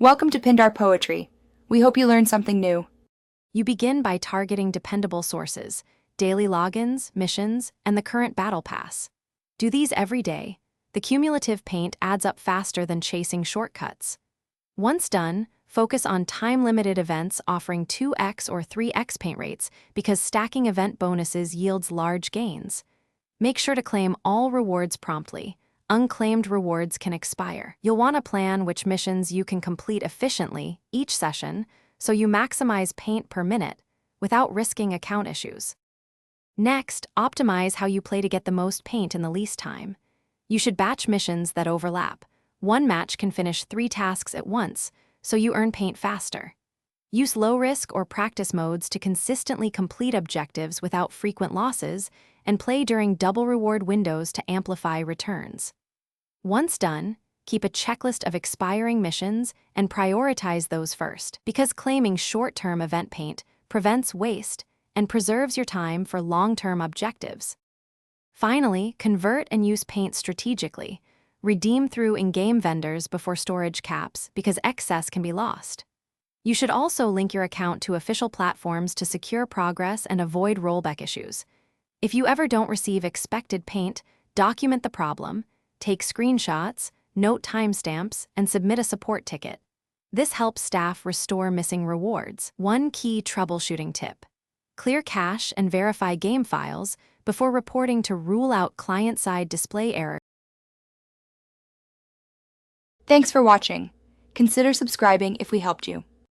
Welcome to Pindar Poetry. We hope you learned something new. You begin by targeting dependable sources, daily logins, missions, and the current battle pass. Do these every day. The cumulative paint adds up faster than chasing shortcuts. Once done, focus on time-limited events offering 2x or 3x paint rates because stacking event bonuses yields large gains. Make sure to claim all rewards promptly. Unclaimed rewards can expire. You'll want to plan which missions you can complete efficiently each session so you maximize paint per minute without risking account issues. Next, optimize how you play to get the most paint in the least time. You should batch missions that overlap. One match can finish 3 tasks at once, so you earn paint faster. Use low-risk or practice modes to consistently complete objectives without frequent losses, and play during double reward windows to amplify returns. Once done, keep a checklist of expiring missions and prioritize those first, because claiming short-term event paint prevents waste and preserves your time for long-term objectives. Finally, convert and use paint strategically. Redeem through in-game vendors before storage caps because excess can be lost. You should also link your account to official platforms to secure progress and avoid rollback issues. If you ever don't receive expected paint, document the problem, take screenshots, note timestamps, and submit a support ticket. This helps staff restore missing rewards. One key troubleshooting tip: clear cache and verify game files before reporting to rule out client-side display errors. Thanks for watching. Consider subscribing if we helped you.